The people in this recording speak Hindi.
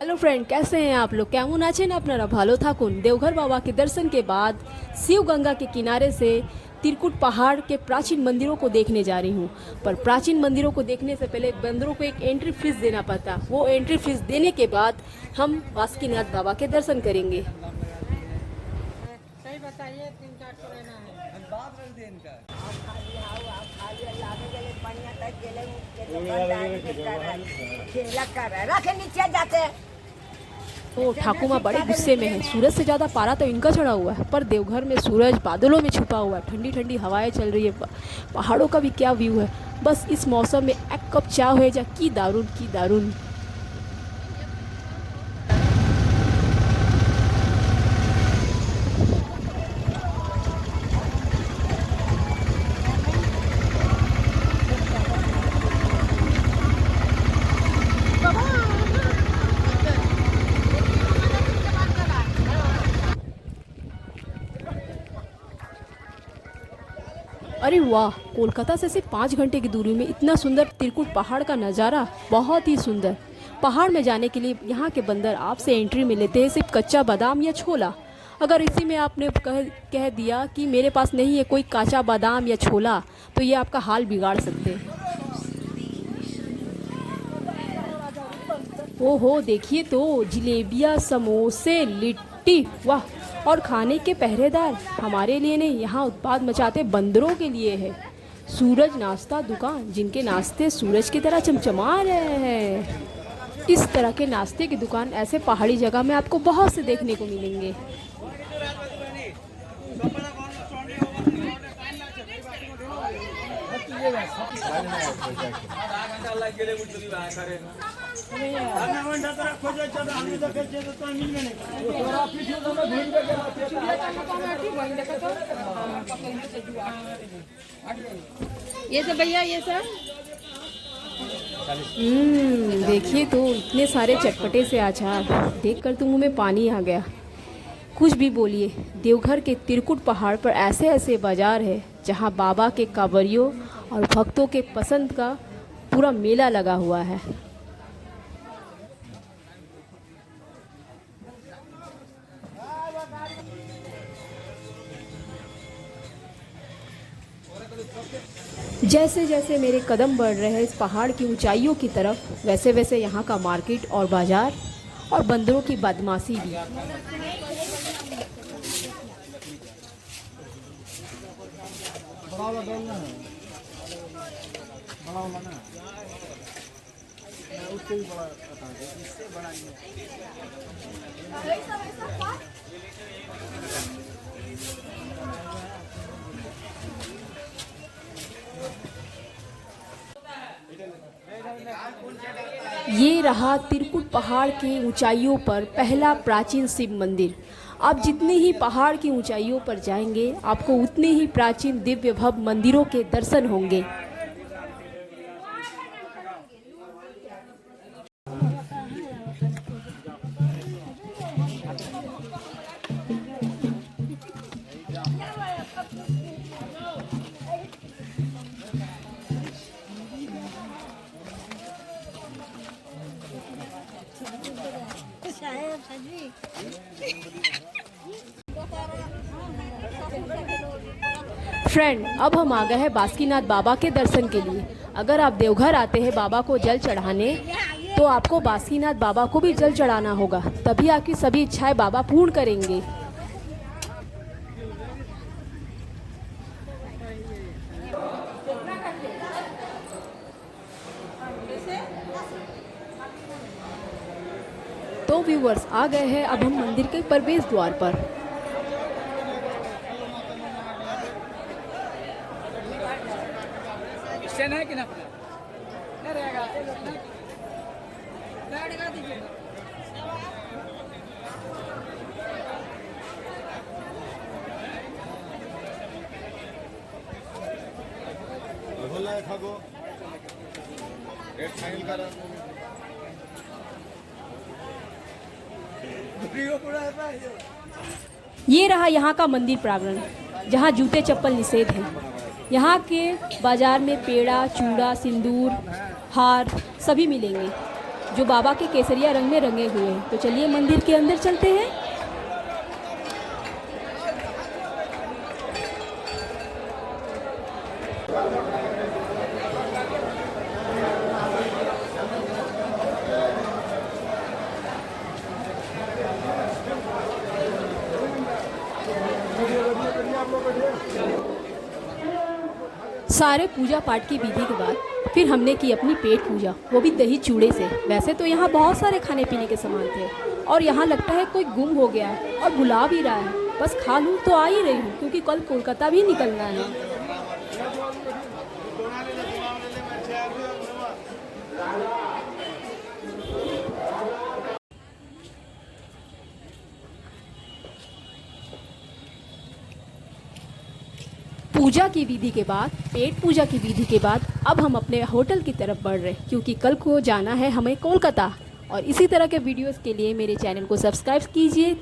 हेलो फ्रेंड, कैसे हैं आप लोग? कैमन आছেন আপনারা? ভালো থাকুন। देवघर बाबा के दर्शन के बाद शिव गंगा के किनारे से तिरकुट पहाड़ के प्राचीन मंदिरों को देखने जा रही हूँ। पर प्राचीन मंदिरों को देखने से पहले बंदरों को एक एंट्री फीस देना पड़ता। वो एंट्री फीस देने के बाद हम बासुकीनाथ बाबा के दर्शन करेंगे। सही बताइए, 3-4 रहना है। बात रख दे इनका। नीचे जाते तो ठाकुमा बड़े गुस्से में है। सूरज से ज़्यादा पारा तो इनका चढ़ा हुआ है, पर देवघर में सूरज बादलों में छुपा हुआ है। ठंडी ठंडी हवाएं चल रही है, पहाड़ों का भी क्या व्यू है। बस इस मौसम में एक कप चाय हो जा, की दारुण की दारुण। अरे वाह, कोलकाता से सिर्फ 5 घंटे की दूरी में इतना सुंदर तिरकुट पहाड़ का नज़ारा, बहुत ही सुंदर। पहाड़ में जाने के लिए यहाँ के बंदर आपसे एंट्री में लेते हैं सिर्फ कच्चा बादाम या छोला। अगर इसी में आपने कह दिया कि मेरे पास नहीं है कोई काचा बादाम या छोला, तो ये आपका हाल बिगाड़ सकते हैं। ओहो, देखिए तो जलेबियाँ, समोसे, लिट्टी, वाह। और खाने के पहरेदार हमारे लिए नहीं, यहाँ उत्पाद मचाते बंदरों के लिए है। सूरज नाश्ता दुकान, जिनके नाश्ते सूरज की तरह चमचमा रहे हैं। इस तरह के नाश्ते की दुकान ऐसे पहाड़ी जगह में आपको बहुत से देखने को मिलेंगे। ये सब भैया, ये सब देखिए तो इतने सारे चटपटे से अचार देखकर तो मुंह में पानी आ गया। कुछ भी बोलिए, देवघर के तिरकुट पहाड़ पर ऐसे ऐसे बाजार है जहां बाबा के कांवरियों और भक्तों के पसंद का पूरा मेला लगा हुआ है। जैसे जैसे मेरे कदम बढ़ रहे हैं इस पहाड़ की ऊंचाइयों की तरफ, वैसे वैसे यहाँ का मार्केट और बाजार और बंदरों की बदमाशी भी। ये रहा तिरकुट पहाड़ की ऊंचाइयों पर पहला प्राचीन शिव मंदिर। आप जितनी ही पहाड़ की ऊंचाइयों पर जाएंगे, आपको उतने ही प्राचीन दिव्य भव्य मंदिरों के दर्शन होंगे। फ्रेंड, अब हम आ गए हैं बासुकीनाथ बाबा के दर्शन के लिए। अगर आप देवघर आते हैं बाबा को जल चढ़ाने, तो आपको बासुकीनाथ बाबा को भी जल चढ़ाना होगा, तभी आपकी सभी इच्छाएं बाबा पूर्ण करेंगे। तो व्यूवर्स, आ गए हैं अब हम मंदिर के प्रवेश द्वार पर। है कि ना रहेगा ये रहा यहाँ का मंदिर प्रांगण, जहाँ जूते चप्पल निषेध है। यहाँ के बाज़ार में पेड़ा, चूड़ा, सिंदूर, हार सभी मिलेंगे। जो बाबा के केसरिया रंग में रंगे हुए हैं। तो चलिए मंदिर के अंदर चलते हैं। सारे पूजा पाठ की विधि के बाद फिर हमने की अपनी पेट पूजा, वो भी दही चूड़े से। वैसे तो यहाँ बहुत सारे खाने पीने के सामान थे और यहाँ लगता है कोई गुम हो गया है और बुला भी रहा है। बस खा लूँ तो आ ही रही हूँ क्योंकि कल कोलकाता भी निकलना है। पूजा की विधि के बाद, पेट पूजा की विधि के बाद अब हम अपने होटल की तरफ बढ़ रहे हैं क्योंकि कल को जाना है हमें कोलकाता। और इसी तरह के वीडियोस के लिए मेरे चैनल को सब्सक्राइब कीजिए।